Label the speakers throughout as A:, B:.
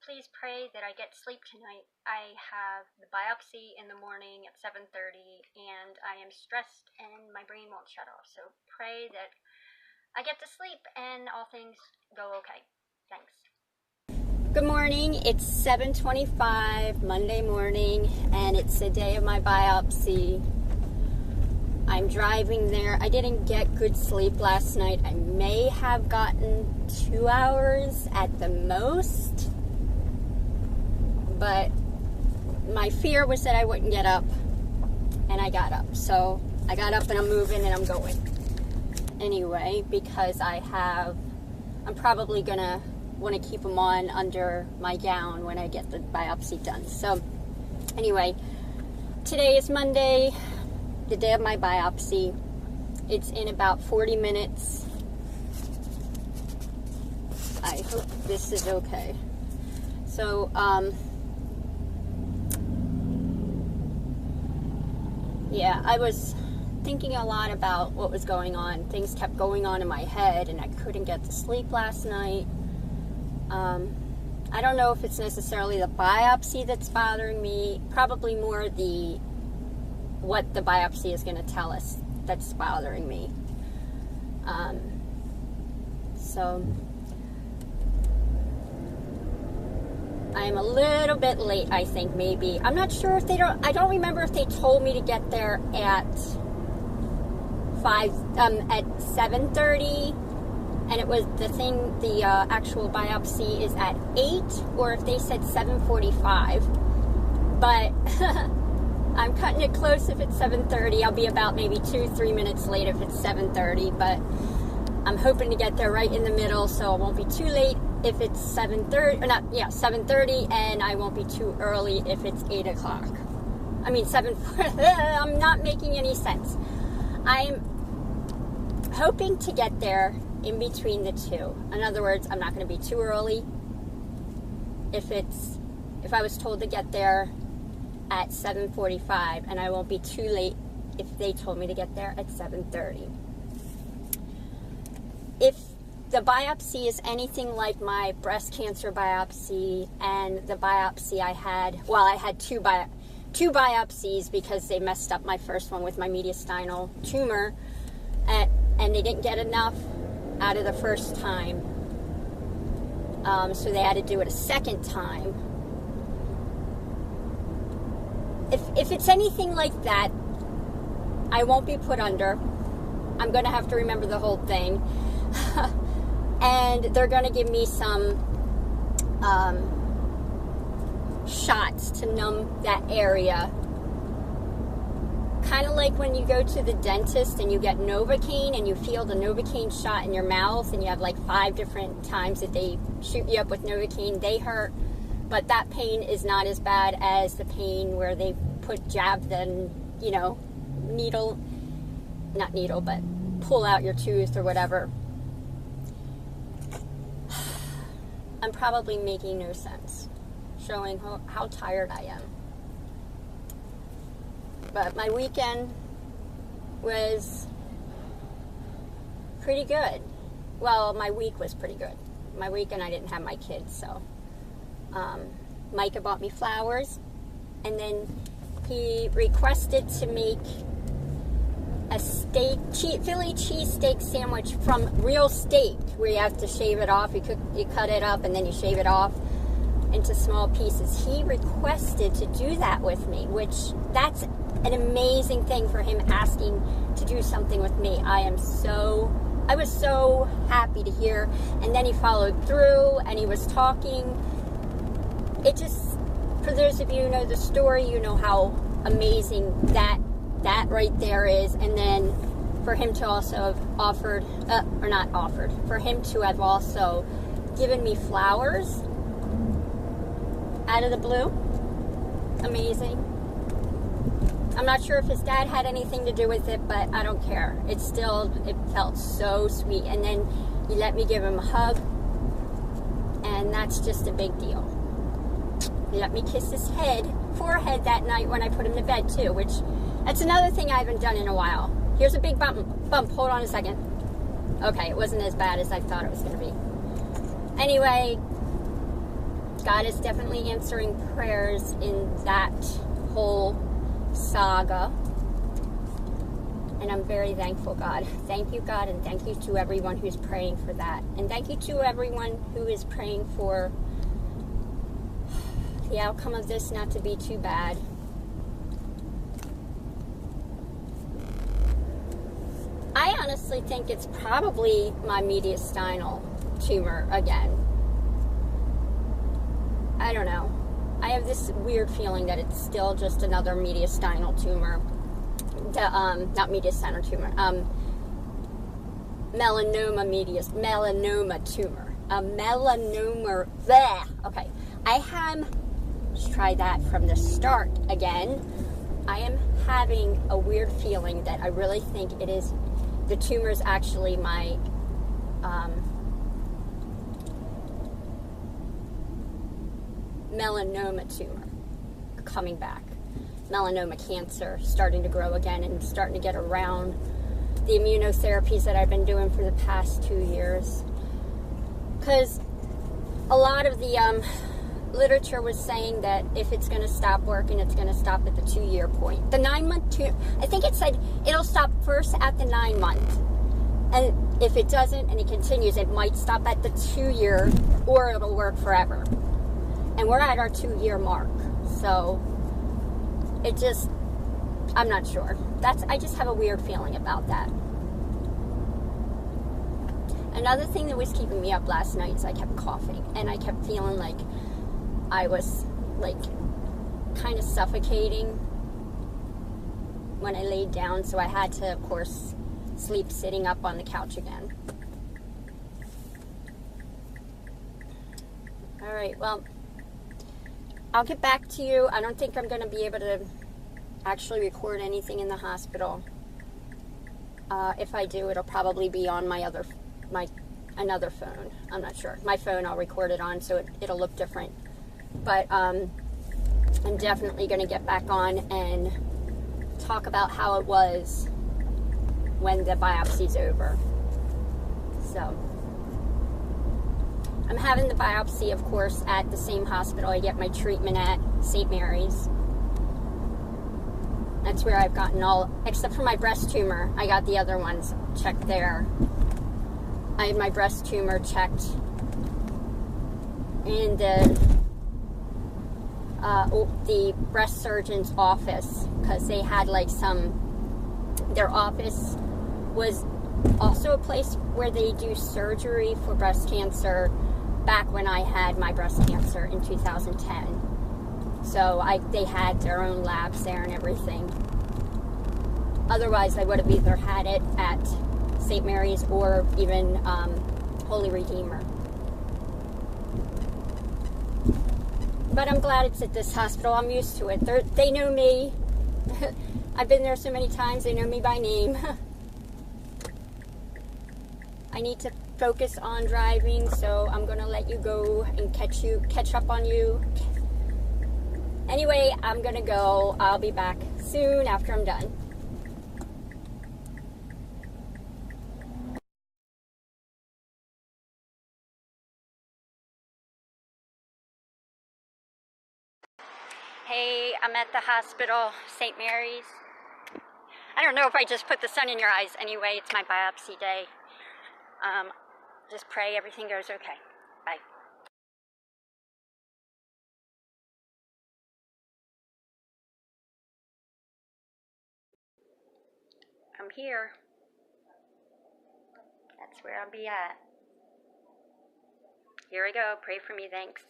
A: please pray that I get sleep tonight. I have the biopsy in the morning at 7:30 and I am stressed and my brain won't shut off. So pray that I get to sleep and all things go okay. Thanks.
B: Good morning. It's 7:25 Monday morning and it's the day of my biopsy. I'm driving there. I didn't get good sleep last night. I may have gotten 2 hours at the most, but my fear was that I wouldn't get up, and I got up. So I got up and I'm moving and I'm going. Anyway, because I'm probably gonna want to keep them on under my gown when I get the biopsy done. So anyway, today is Monday, the day of my biopsy. It's in about 40 minutes. I hope this is okay. So, yeah, I was thinking a lot about what was going on. Things kept going on in my head and I couldn't get to sleep last night. I don't know if it's necessarily the biopsy that's bothering me, probably more what the biopsy is going to tell us that's bothering me. So I'm a little bit late, I think, maybe. I'm not sure if I don't remember if they told me to get there at 7:30, and it was the actual biopsy is at 8, or if they said 7:45, but I'm cutting it close if it's 7:30. I'll be about maybe 2-3 minutes late if it's 7:30, but I'm hoping to get there right in the middle, so I won't be too late if it's 7:30, and I won't be too early if it's 8 o'clock. I mean, I'm not making any sense. I'm hoping to get there in between the two. In other words, I'm not going to be too early. If I was told to get there at 7:45, and I won't be too late if they told me to get there at 7:30. If the biopsy is anything like my breast cancer biopsy and the biopsy I had two biopsies because they messed up my first one with my mediastinal tumor, and they didn't get enough out of the first time, so they had to do it a second time. If it's anything like that, I won't be put under. I'm going to have to remember the whole thing. And they're going to give me some shots to numb that area. Kind of like when you go to the dentist and you get Novocaine and you feel the Novocaine shot in your mouth, and you have like 5 different times that they shoot you up with Novocaine. They hurt, but that pain is not as bad as the pain where they jab the, pull out your tooth or whatever. I'm probably making no sense, showing how tired I am. But my weekend was pretty good. Well, my week was pretty good. My weekend, I didn't have my kids, so Micah bought me flowers, and then he requested to make a Philly cheesesteak sandwich from real steak, where you have to shave it off. You cut it up and then you shave it off into small pieces. He requested to do that with me, which that's an amazing thing for him, asking to do something with me. I was so happy to hear. And then he followed through and he was talking. It just, for those of you who know the story, you know how amazing that right there is. And then for him to also have for him to have also given me flowers out of the blue. Amazing. I'm not sure if his dad had anything to do with it, but I don't care. It felt so sweet. And then he let me give him a hug, and that's just a big deal. He let me kiss his forehead that night when I put him to bed too, which that's another thing I haven't done in a while. Here's a big bump. Hold on a second. Okay, it wasn't as bad as I thought it was going to be. Anyway, God is definitely answering prayers in that whole saga. And I'm very thankful, God. Thank you, God, and thank you to everyone who's praying for that. And thank you to everyone who is praying for the outcome of this not to be too bad. I honestly think it's probably my mediastinal tumor again. I don't know. I have this weird feeling that it's still just another mediastinal tumor. Not mediastinal tumor. Melanoma tumor. A melanoma. Bleh. Okay. Let's try that from the start again. I am having a weird feeling that I really think it is, the tumor is actually my melanoma tumor coming back. Melanoma cancer starting to grow again and starting to get around the immunotherapies that I've been doing for the past 2 years. Because a lot of the literature was saying that if it's going to stop working, it's going to stop at the 2-year point. The 9-month, I think it said it'll stop first at the 9-month. And if it doesn't and it continues, it might stop at the 2-year, or it'll work forever. And we're at our 2-year mark. So it just, I'm not sure. I just have a weird feeling about that. Another thing that was keeping me up last night is I kept coughing. And I kept feeling like I was like kind of suffocating when I laid down. So I had to, of course, sleep sitting up on the couch again. All right, well, I'll get back to you. I don't think I'm going to be able to actually record anything in the hospital. If I do, it'll probably be on another phone. I'm not sure. My phone I'll record it on, so it'll look different. But I'm definitely going to get back on and talk about how it was when the biopsy's over. So I'm having the biopsy, of course, at the same hospital I get my treatment at, St. Mary's. That's where I've gotten all, except for my breast tumor. I got the other ones checked there. I had my breast tumor checked in the breast surgeon's office, because they had like their office was also a place where they do surgery for breast cancer back when I had my breast cancer in 2010. So they had their own labs there and everything. Otherwise, I would have either had it at St. Mary's or even Holy Redeemer. But I'm glad it's at this hospital. I'm used to it. They know me. I've been there so many times. They know me by name. I need to focus on driving, so I'm going to let you go and catch up on you. Anyway, I'm going to go. I'll be back soon after I'm done. Hey, I'm at the hospital, St. Mary's. I don't know if I just put the sun in your eyes. Anyway, it's my biopsy day. Just pray everything goes okay. Bye. I'm here. That's where I'll be at. Here I go. Pray for me. Thanks.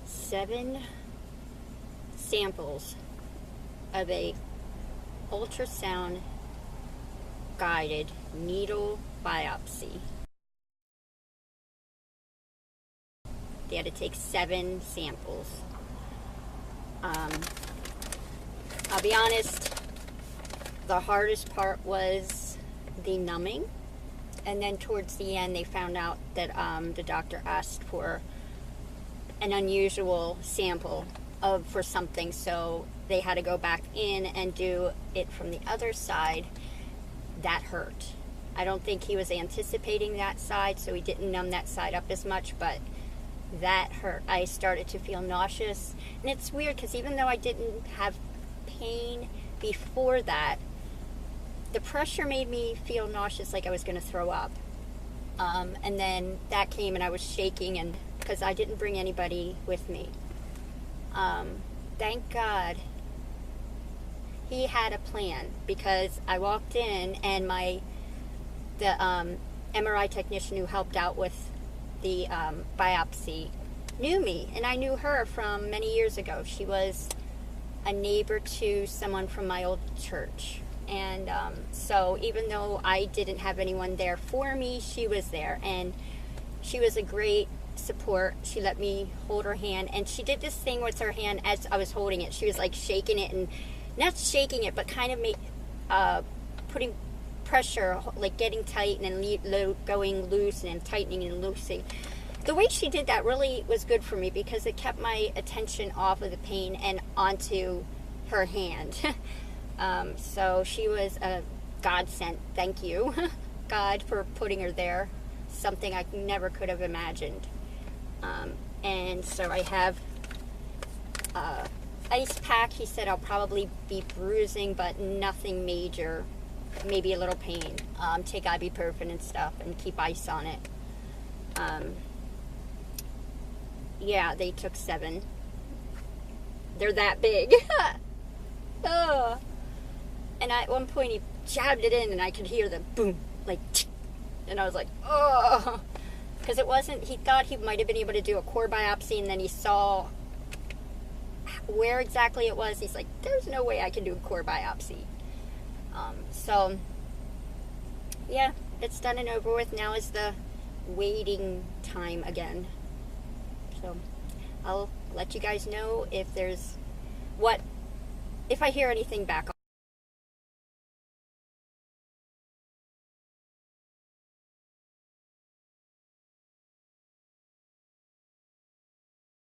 B: Seven samples of a ultrasound guided needle biopsy. They had to take 7 samples. I'll be honest, the hardest part was the numbing, and then towards the end they found out that the doctor asked for an unusual sample for something, so they had to go back in and do it from the other side. That hurt. I don't think he was anticipating that side, so he didn't numb that side up as much, but that hurt. I started to feel nauseous. And it's weird because even though I didn't have pain before that, the pressure made me feel nauseous, like I was going to throw up. And then that came and I was shaking, and because I didn't bring anybody with me. Thank God he had a plan, because I walked in and the MRI technician who helped out with the biopsy knew me, and I knew her from many years ago. She was a neighbor to someone from my old church. And so even though I didn't have anyone there for me, she was there, and she was a great support. She let me hold her hand, and she did this thing with her hand as I was holding it. She was like shaking it, and not shaking it, but kind of putting pressure, like getting tight and then going loose and tightening and loosing. The way she did that really was good for me, because it kept my attention off of the pain and onto her hand. So she was a godsend. Thank you, God, for putting her there. Something I never could have imagined. And so I have ice pack. He said I'll probably be bruising, but nothing major. Maybe a little pain. Take ibuprofen and stuff and keep ice on it. Yeah, they took 7. They're that big. Oh. And at one point he jabbed it in and I could hear the boom, like, and I was like, oh. Because it wasn't, he thought he might have been able to do a core biopsy, and then he saw where exactly it was. He's like, there's no way I can do a core biopsy. So, yeah, it's done and over with. Now is the waiting time again. So, I'll let you guys know if I hear anything back.